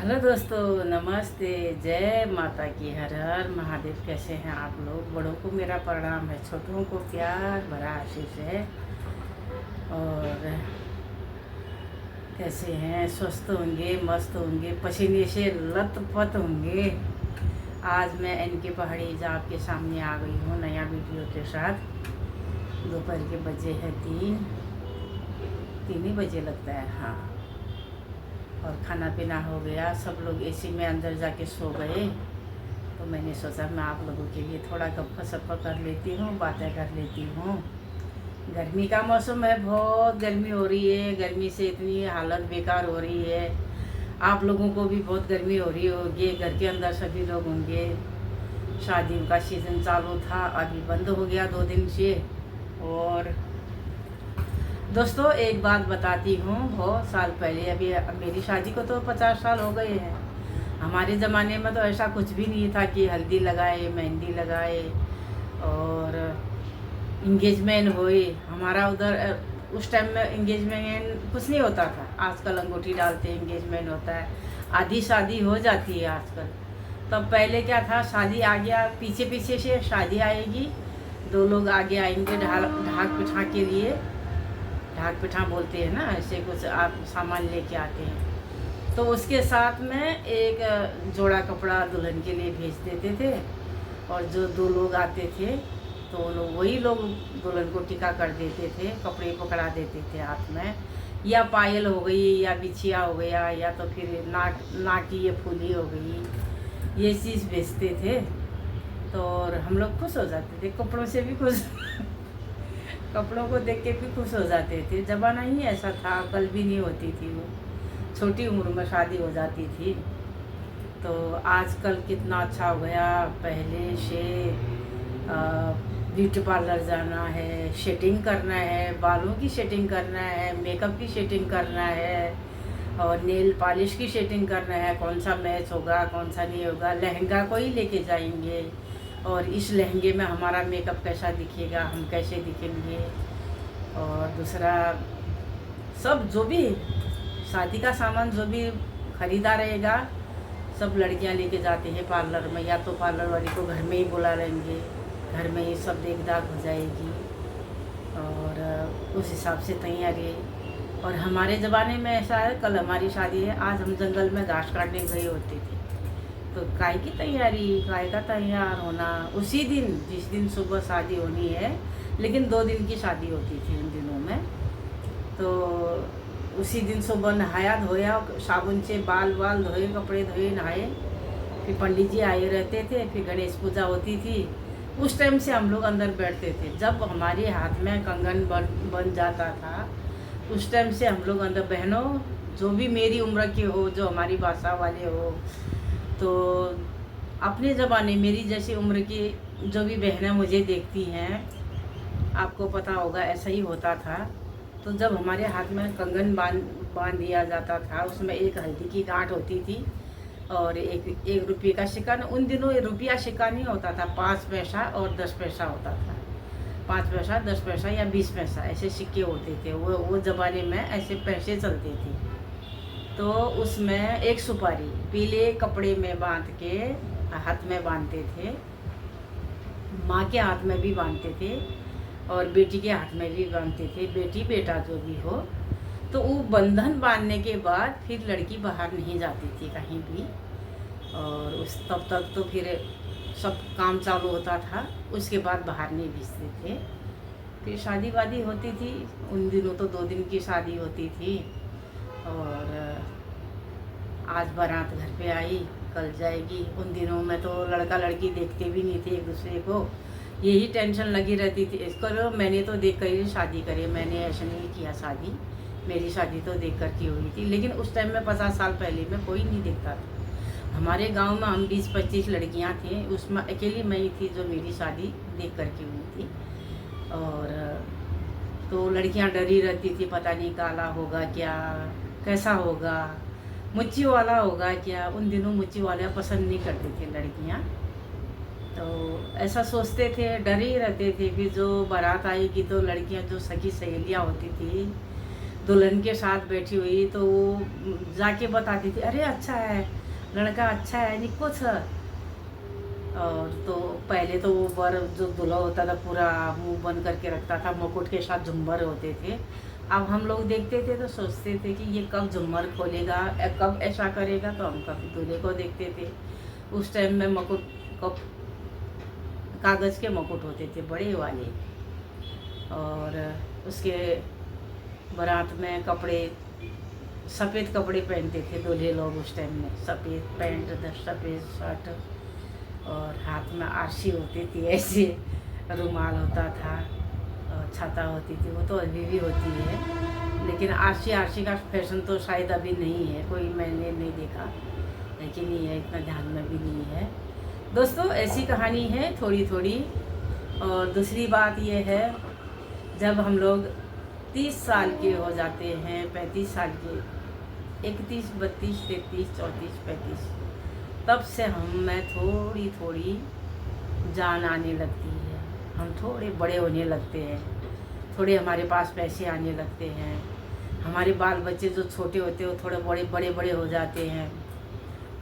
Hello दोस्तों, नमस्ते। जय माता की, हर हर महादेव। कैसे हैं आप लोग? बड़ों को मेरा प्रणाम है, छोटों को प्यार भरा आशीष है। और कैसे हैं? स्वस्थ होंगे, मस्त होंगे, पसीने से लथपथ होंगे। आज मैं इनकी पहाड़ी जाप के सामने आ गई हूँ नया वीडियो के साथ। दोपहर के बजे हैं 3 ही बजे लगता है, हाँ। और खाना पीना हो गया, सब लोग एसी में अंदर जाके सो गए। तो मैंने सोचा मैं आप लोगों के लिए थोड़ा गप्पा सप्पा कर लेती हूँ, बातें कर लेती हूँ। गर्मी का मौसम है, बहुत गर्मी हो रही है। गर्मी से इतनी हालत बेकार हो रही है। आप लोगों को भी बहुत गर्मी हो रही होगी, घर के अंदर सभी लोग होंगे। शादी का सीज़न चालू था, अभी बंद हो गया 2 दिन से। और दोस्तों एक बात बताती हूँ, बहुत साल पहले, अभी मेरी शादी को तो 50 साल हो गए हैं। हमारे ज़माने में तो ऐसा कुछ भी नहीं था कि हल्दी लगाए, मेहंदी लगाए और इंगेजमेंट होए। हमारा उधर उस टाइम में इंगेजमेंट कुछ नहीं होता था। आजकल अंगूठी डालते हैं, इंगेजमेंट होता है, आधी शादी हो जाती है आजकल। तब पहले क्या था, शादी आ गया, पीछे पीछे से शादी आएगी, 2 लोग आगे आएंगे ढाक पिठा के लिए। ढाक पिठा बोलते हैं ना, ऐसे कुछ आप सामान लेके आते हैं। तो उसके साथ में एक जोड़ा कपड़ा दुल्हन के लिए भेज देते थे। और जो 2 लोग आते थे तो लोग वही लोग दुल्हन को टिका कर देते थे, कपड़े पकड़ा देते थे हाथ में। या पायल हो गई, या बिछिया हो गया, या तो फिर नाक की ये फूली हो गई, ये चीज़ बेचते थे। तो और हम लोग खुश हो जाते थे, कपड़ों से भी खुश कपड़ों को देख के भी खुश हो जाते थे। ज़माना ही ऐसा था, अकल भी नहीं होती थी, वो छोटी उम्र में शादी हो जाती थी। तो आजकल कितना अच्छा हो गया। पहले से ब्यूटी पार्लर जाना है, सेटिंग करना है, बालों की सेटिंग करना है, मेकअप की सेटिंग करना है, और नेल पॉलिश की सेटिंग करना है, कौन सा मैच होगा कौन सा नहीं होगा। लहंगा को ही लेके जाएंगे, और इस लहंगे में हमारा मेकअप कैसा दिखेगा, हम कैसे दिखेंगे। और दूसरा, सब जो भी शादी का सामान जो भी ख़रीदा रहेगा, सब लड़कियां लेके जाती हैं पार्लर में। या तो पार्लर वाली को घर में ही बुला लेंगे, घर में ही सब देख दाख हो जाएगी, और उस हिसाब से तैयारी। और हमारे ज़माने में ऐसा है, कल हमारी शादी है, आज हम जंगल में घास काटने गए होते थे। तो काय की तैयारी, काय का तैयार होना उसी दिन, जिस दिन सुबह शादी होनी है। लेकिन 2 दिन की शादी होती थी उन दिनों में। तो उसी दिन सुबह नहाया धोया, साबुन से बाल धोए, कपड़े धोए, नहाए। फिर पंडित जी आए रहते थे, फिर गणेश पूजा होती थी। उस टाइम से हम लोग अंदर बैठते थे। जब हमारे हाथ में कंगन बन जाता था, उस टाइम से हम लोग अंदर, बहनों जो भी मेरी उम्र के हो, जो हमारी भाषा वाले हो, तो अपने ज़माने मेरी जैसी उम्र की जो भी बहनें मुझे देखती हैं, आपको पता होगा ऐसा ही होता था। तो जब हमारे हाथ में कंगन बांध दिया जाता था, उसमें एक हल्दी की गांठ होती थी और एक रुपये का सिक्का। उन दिनों रुपया सिक्का नहीं होता था, 5 पैसा और 10 पैसा होता था। 5 पैसा, 10 पैसा या 20 पैसा ऐसे सिक्के होते थे। वो ज़माने में ऐसे पैसे चलते थे। तो उसमें एक सुपारी पीले कपड़े में बांध के हाथ में बांधते थे, माँ के हाथ में भी बांधते थे और बेटी के हाथ में भी बांधते थे, बेटी बेटा जो भी हो। तो वो बंधन बांधने के बाद फिर लड़की बाहर नहीं जाती थी कहीं भी। और उस तब तक तो फिर सब काम चालू होता था, उसके बाद बाहर नहीं भेजते थे। फिर शादी वादी होती थी। उन दिनों तो 2 दिन की शादी होती थी। और आज बारात घर पे आई, कल जाएगी। उन दिनों में तो लड़का लड़की देखते भी नहीं थे एक दूसरे को, यही टेंशन लगी रहती थी, इसको मैंने तो देख कर ही शादी करी, मैंने ऐसा नहीं किया शादी, मेरी शादी तो देख कर की हुई थी। लेकिन उस टाइम में 50 साल पहले में कोई नहीं देखता था। हमारे गांव में हम 20-25 लड़कियां थी, उसमें अकेली मैं ही थी जो मेरी शादी देख कर की हुई थी। और तो लड़कियां डरी रहती थी, पता नहीं काला होगा क्या, कैसा होगा, मुच्ची वाला होगा क्या। उन दिनों मुच्ची वाला पसंद नहीं करती थी लड़कियां, तो ऐसा सोचते थे, डरे ही रहते थे। फिर जो बारात आएगी तो लड़कियां जो सगी सहेलियां होती थी दुल्हन के साथ बैठी हुई तो वो जाके बताती थी, अरे अच्छा है, लड़का अच्छा है, नहीं कुछ। और तो पहले तो वो बर जो दूल्हा होता था पूरा मुंह बंद करके रखता था, मुकुट के साथ झुम्बर होते थे। अब हम लोग देखते थे तो सोचते थे कि ये कब झुम्मर खोलेगा, कब ऐसा करेगा, तो हम कभी दूल्हे को देखते थे। उस टाइम में मुकुट कब कागज़ के मुकुट होते थे बड़े वाले, और उसके बारात में कपड़े सफ़ेद कपड़े पहनते थे दूल्हे लोग उस टाइम में, सफ़ेद पैंट, सफ़ेद शर्ट, और हाथ में आरसी होती थी, ऐसे रुमाल होता था, और छाता होती थी, वो तो अभी भी होती है। लेकिन आरसी का फैशन तो शायद अभी नहीं है, कोई मैंने नहीं देखा है कि नहीं है, इतना ध्यान में भी नहीं है। दोस्तों ऐसी कहानी है थोड़ी थोड़ी। और दूसरी बात ये है, जब हम लोग 30 साल के हो जाते हैं, 35 साल के, 31, 32, 33, 34, 35, तब से हम में थोड़ी थोड़ी जान आने लगती है। हम थोड़े बड़े होने लगते हैं, थोड़े हमारे पास पैसे आने लगते हैं, हमारे बाल बच्चे जो छोटे होते हैं वो थोड़े बड़े बड़े हो जाते हैं,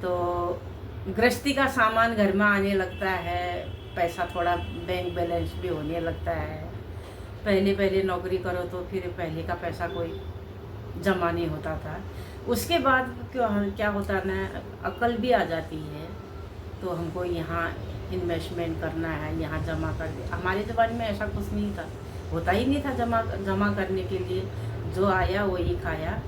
तो गृहस्थी का सामान घर में आने लगता है, पैसा थोड़ा बैंक बैलेंस भी होने लगता है। पहले पहले नौकरी करो तो फिर पहले का पैसा कोई जमा नहीं होता था। उसके बाद क्या होता ना, अकल भी आ जाती है, तो हमको यहाँ इन्वेस्टमेंट करना है, यहाँ जमा कर दे। हमारे ज़माने में ऐसा कुछ नहीं था, होता ही नहीं था जमा करने के लिए। जो आया वही खाया,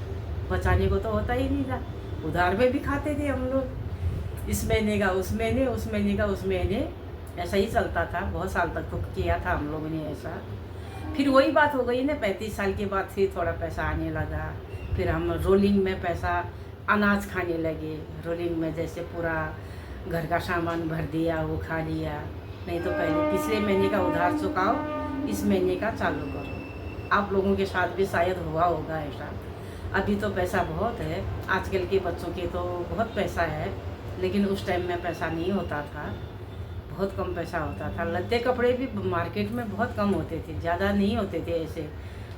बचाने को तो होता ही नहीं था। उधार में भी खाते थे हम लोग, इस महीने का उस महीने, उस महीने का उस महीने, ऐसा ही चलता था। बहुत साल तक तो किया था हम लोगों ने ऐसा। फिर वही बात हो गई ना, 35 साल के बाद फिर थोड़ा पैसा आने लगा, फिर हम रोलिंग में पैसा अनाज खाने लगे। रोलिंग में जैसे पूरा घर का सामान भर दिया, वो खा लिया। नहीं तो पहले पिछले महीने का उधार चुकाओ, इस महीने का चालू करो। आप लोगों के साथ भी शायद हुआ होगा ऐसा। अभी तो पैसा बहुत है, आजकल के बच्चों के तो बहुत पैसा है, लेकिन उस टाइम में पैसा नहीं होता था, बहुत कम पैसा होता था। लत्ते कपड़े भी मार्केट में बहुत कम होते थे, ज़्यादा नहीं होते थे ऐसे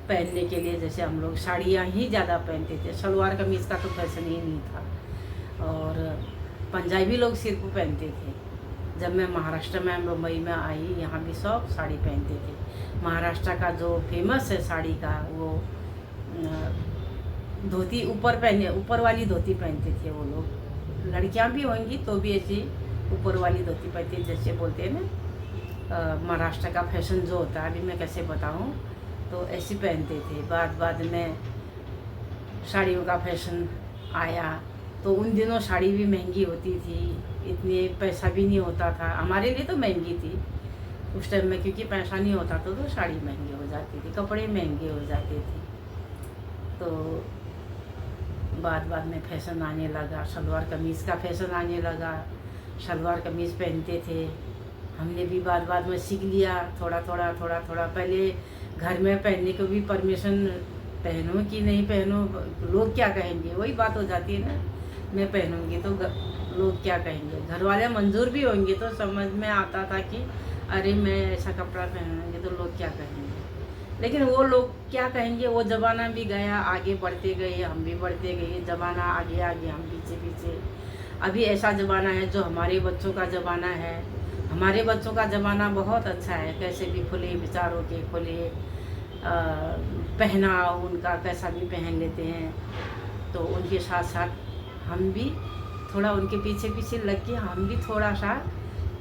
पहनने के लिए। जैसे हम लोग साड़ियाँ ही ज़्यादा पहनते थे, सलवार कमीज़ का तो फैशन ही नहीं था। और पंजाबी लोग सिर्फ पहनते थे। जब मैं महाराष्ट्र में, मुंबई में आई, यहाँ भी सब साड़ी पहनते थे। महाराष्ट्र का जो फेमस है साड़ी का, वो धोती ऊपर वाली धोती पहनते थे वो लोग। लड़कियाँ भी होंगी तो भी ऐसी ऊपर वाली धोती पहनती, जैसे बोलते हैं ना महाराष्ट्र का फैशन जो होता है, अभी मैं कैसे बताऊँ, तो ऐसी पहनते थे। बाद में साड़ियों का फैशन आया, तो उन दिनों साड़ी भी महंगी होती थी, इतने पैसा भी नहीं होता था। हमारे लिए तो महंगी थी उस टाइम में, क्योंकि पैसा नहीं होता था तो साड़ी महंगी हो जाती थी, कपड़े महंगे हो जाते थे। तो बाद में फैशन आने लगा, सलवार कमीज़ का फैशन आने लगा। सलवार कमीज़ पहनते थे, हमने भी बाद में सीख लिया, थोड़ा थोड़ा। पहले घर में पहनने को भी परमिशन, पहनो कि नहीं पहनो, लोग क्या कहेंगे, वही बात हो जाती है ना। मैं पहनूंगी तो लोग क्या कहेंगे, घर वाले मंजूर भी होंगे तो समझ में आता था कि अरे मैं ऐसा कपड़ा पहनूंगी तो लोग क्या कहेंगे। लेकिन वो लोग क्या कहेंगे, वो ज़माना भी गया, आगे बढ़ते गए, हम भी बढ़ते गए, ज़माना आगे हम पीछे। अभी ऐसा ज़माना है जो हमारे बच्चों का ज़माना है। हमारे बच्चों का ज़माना बहुत अच्छा है, कैसे भी खुले विचारों के, खुले पहनाव उनका कैसा भी पहन लेते हैं। तो उनके साथ साथ हम भी थोड़ा उनके पीछे लग के हम भी थोड़ा सा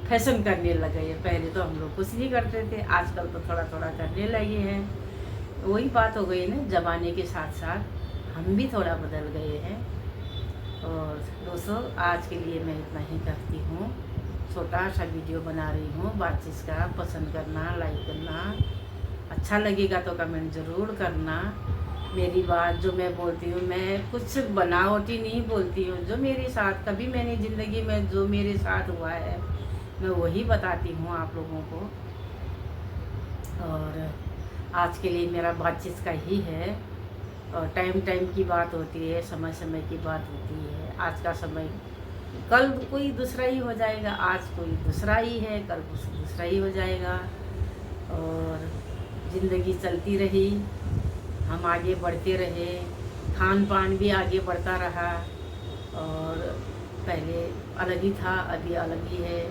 फैशन करने लगे हैं। पहले तो हम लोग कुछ नहीं करते थे, आजकल तो थोड़ा करने लगे हैं। वही बात हो गई ना, ज़माने के साथ साथ हम भी थोड़ा बदल गए हैं। और दोस्तों आज के लिए मैं इतना ही करती हूँ, छोटा सा वीडियो बना रही हूँ बातचीत का। पसंद करना, लाइक करना, अच्छा लगेगा तो कमेंट ज़रूर करना। मेरी बात जो मैं बोलती हूँ, मैं कुछ बनावटी नहीं बोलती हूँ, जो मेरे साथ कभी मैंने ज़िंदगी में जो मेरे साथ हुआ है मैं वही बताती हूँ आप लोगों को। और आज के लिए मेरा बातचीत का ही है, और टाइम की बात होती है, समय की बात होती है। आज का समय कल कोई दूसरा ही हो जाएगा, आज कोई दूसरा ही है, कल कुछ दूसरा ही हो जाएगा। और ज़िंदगी चलती रही, हम आगे बढ़ते रहे, खान पान भी आगे बढ़ता रहा। और पहले अलग ही था, अभी अलग ही है।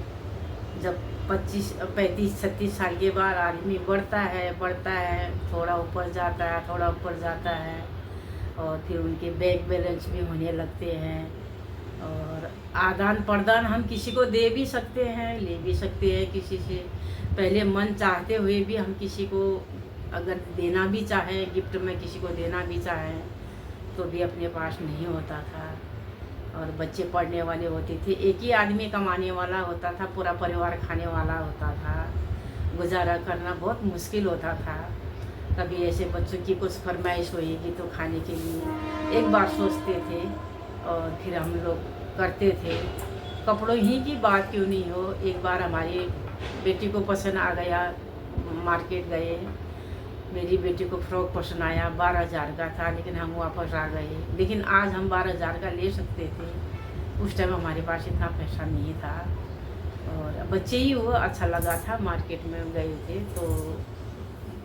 जब 35-36 साल के बाद आदमी बढ़ता है, थोड़ा ऊपर जाता है, थोड़ा ऊपर जाता है, और फिर उनके बैंक बैलेंस भी होने लगते हैं। और आदान प्रदान हम किसी को दे भी सकते हैं, ले भी सकते हैं किसी से। पहले मन चाहते हुए भी हम किसी को अगर देना भी चाहें, गिफ्ट में किसी को देना भी चाहें, तो भी अपने पास नहीं होता था। और बच्चे पढ़ने वाले होते थे, एक ही आदमी कमाने वाला होता था, पूरा परिवार खाने वाला होता था। गुजारा करना बहुत मुश्किल होता था। कभी ऐसे बच्चों की कुछ फरमाइश होएगी तो खाने के लिए एक बार सोचते थे और फिर हम लोग करते थे। कपड़ों ही की बात क्यों नहीं हो, एक बार हमारी बेटी को पसंद आ गया, मार्केट गए, मेरी बेटी को फ्रॉक पसंद आया, 12,000 का था, लेकिन हम वापस आ गए। लेकिन आज हम 12,000 का ले सकते थे, उस टाइम हमारे पास इतना पैसा नहीं था। और बच्चे ही हुआ, अच्छा लगा था, मार्केट में गए थे तो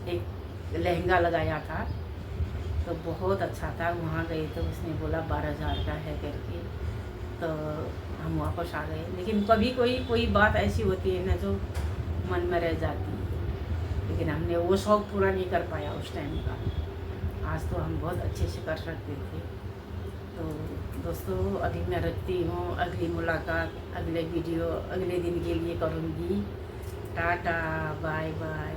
एक लहंगा लगाया था, तो बहुत अच्छा था। वहाँ गए तो उसने बोला 12,000 का है करके, तो हम वापस आ गए। लेकिन कभी कोई बात ऐसी होती है ना जो मन में रह जाती है, लेकिन हमने वो शौक़ पूरा नहीं कर पाया उस टाइम का। आज तो हम बहुत अच्छे से कर सकते थे। तो दोस्तों, अभी मैं रखती हूँ, अगली मुलाकात अगले वीडियो अगले दिन के लिए करूँगी। Tata, bye bye.